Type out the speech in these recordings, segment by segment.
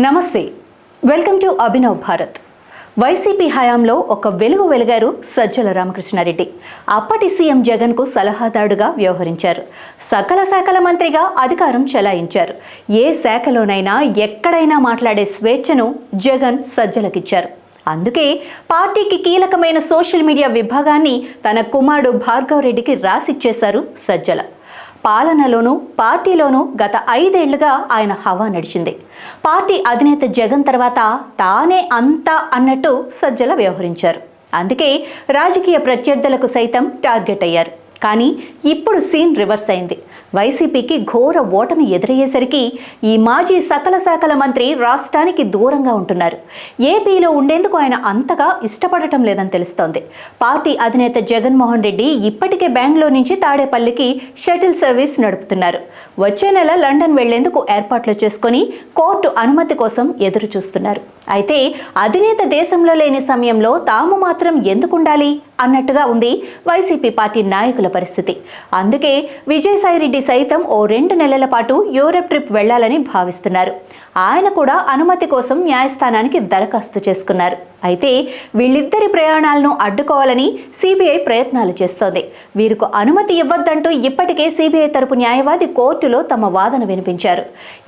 నమస్తే, welcome to Abhinav Bharat. YCP హయాంలో ఒక వెలుగు వెలిగారు సజ్జల రామకృష్ణారెడ్డి. అప్పటి సీఎం జగన్కు సలహాదారుడుగా వ్యవహరించారు. సకల శాఖల మంత్రిగా అధికారం చెలాయించారు. ఏ శాఖలోనైనా ఎక్కడైనా మాట్లాడే స్వేచ్ఛను జగన్ సజ్జలకిచ్చారు. అందుకే పార్టీకి కీలకమైన సోషల్ మీడియా విభాగాన్ని తన కుమారుడు భార్గవ్ రెడ్డికి రాసిచ్చేశారు సజ్జల. పాలనలోనూ పార్టీలోనూ గత 5 ఏళ్లుగా ఆయన హవా నడిచింది. పార్టీ అధినేత జగన్ తర్వాత తానే అంతా అన్నట్టు సజ్జల వ్యవహరించారు. అందుకే రాజకీయ ప్రత్యర్థులకు సైతం టార్గెట్ అయ్యారు. కానీ ఇప్పుడు సీన్ రివర్స్ అయింది. వైసీపీకి ఘోర ఓటమి ఎదురయ్యేసరికి ఈ మాజీ సకల శాఖల మంత్రి రాష్ట్రానికి దూరంగా ఉంటున్నారు. ఏపీలో ఉండేందుకు ఆయన అంతగా ఇష్టపడటం లేదని తెలుస్తోంది. పార్టీ అధినేత జగన్మోహన్ రెడ్డి ఇప్పటికే బెంగళూరు నుంచి తాడేపల్లికి షటిల్ సర్వీస్ నడుపుతున్నారు. వచ్చే నెల లండన్ వెళ్లేందుకు ఏర్పాట్లు చేసుకుని కోర్టు అనుమతి కోసం ఎదురు చూస్తున్నారు. అయితే అధినేత దేశంలో లేని సమయంలో తాము మాత్రం ఎందుకుండాలి అన్నట్టుగా ఉంది వైసీపీ పార్టీ నాయకుల పరిస్థితి. అందుకే విజయసాయిరెడ్డి సైతం ఓ 2 నెలల పాటు యూరప్ ట్రిప్ వెళ్లాలని భావిస్తున్నారు. ఆయన కూడా అనుమతి కోసం న్యాయస్థానానికి దరఖాస్తు చేసుకున్నారు. అయితే వీళ్ళిద్దరి ప్రయాణాలను అడ్డుకోవాలని సిబిఐ ప్రయత్నాలు చేస్తోంది. వీరికి అనుమతి ఇవ్వద్దంటూ ఇప్పటికే సిబిఐ తరపు న్యాయవాది కోర్టులో తమ వాదన వినిపించారు.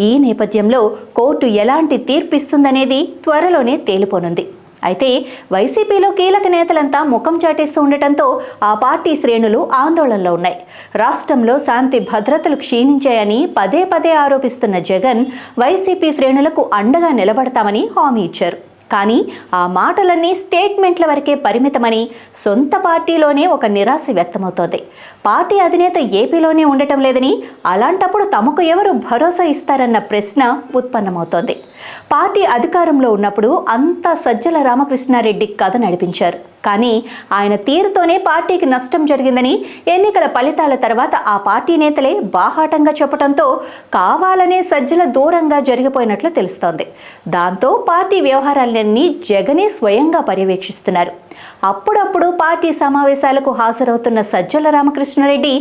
ఈ నేపథ్యంలో కోర్టు ఎలాంటి తీర్పిస్తుందనేది త్వరలోనే తేలిపోనుంది. అయితే వైసీపీలో కీలక నేతలంతా ముఖం చాటేస్తూ ఉండటంతో ఆ పార్టీ శ్రేణులు ఆందోళనలో ఉన్నాయి. రాష్ట్రంలో శాంతి భద్రతలు క్షీణించాయని పదే పదే ఆరోపిస్తున్న జగన్ వైసీపీ శ్రేణులకు అండగా నిలబడతామని హామీ ఇచ్చారు. కానీ ఆ మాటలన్నీ స్టేట్మెంట్ల వరకే పరిమితమని సొంత పార్టీలోనే ఒక నిరాశ వ్యక్తమవుతోంది. పార్టీ అధినేత ఏపీలోనే ఉండటం లేదని, అలాంటప్పుడు తమకు ఎవరు భరోసా ఇస్తారన్న ప్రశ్న ఉత్పన్నమవుతోంది. పార్టీ అధికారంలో ఉన్నప్పుడు అంతా సజ్జల రామకృష్ణారెడ్డి కథ నడిపించారు. కానీ ఆయన తీరుతోనే పార్టీకి నష్టం జరిగిందని ఎన్నికల ఫలితాల తర్వాత ఆ పార్టీ నేతలే బాహాటంగా చెప్పడంతో కావాలనే సజ్జల దూరంగా జరిగిపోయినట్లు తెలుస్తోంది. దాంతో పార్టీ వ్యవహారాలన్నీ జగనే స్వయంగా పర్యవేక్షిస్తున్నారు. అప్పుడప్పుడు పార్టీ సమావేశాలకు హాజరవుతున్న సజ్జల రామకృష్ణారెడ్డి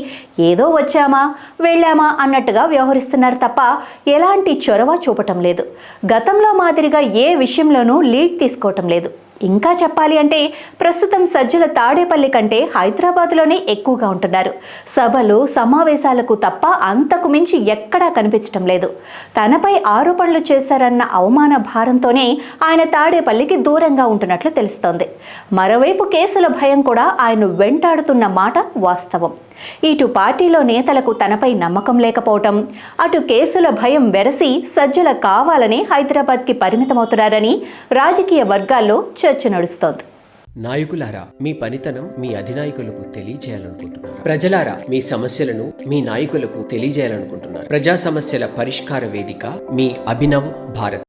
ఏదో వచ్చామా వెళ్ళామా అన్నట్టుగా వ్యవహరిస్తున్నారు తప్ప ఎలాంటి చొరవ చూపటం లేదు. గతంలో మాదిరిగా ఏ విషయంలోనూ లీడ్ తీసుకోవటం లేదు. ఇంకా చెప్పాలి అంటే ప్రస్తుతం సజ్జల తాడేపల్లి కంటే హైదరాబాద్లోనే ఎక్కువగా ఉంటున్నారు. సభలు సమావేశాలకు తప్ప అంతకు మించి ఎక్కడా కనిపించడం లేదు. తనపై ఆరోపణలు చేశారన్న అవమాన భారంతోనే ఆయన తాడేపల్లికి దూరంగా ఉంటున్నట్లు తెలుస్తోంది. మరోవైపు కేసుల భయం కూడా ఆయన వెంటాడుతున్న మాట వాస్తవం. ఇటు పార్టీలో నేతలకు తనపై నమ్మకం లేకపోవటం, అటు కేసుల భయం వెరసి సజ్జల కావాలని హైదరాబాద్కి పరిమితమవుతున్నారని రాజకీయ వర్గాల్లో చర్చ నడుస్తోంది. నాయకులారా, మీ పనితనం మీ అధినాయకులకు తెలియజేయాలనుకుంటున్నారు. ప్రజలారా, మీ సమస్యలను మీ నాయకులకు తెలియజేయాలనుకుంటున్నారు. ప్రజా సమస్యల పరిష్కార వేదిక మీ అభినవ్ భారత్.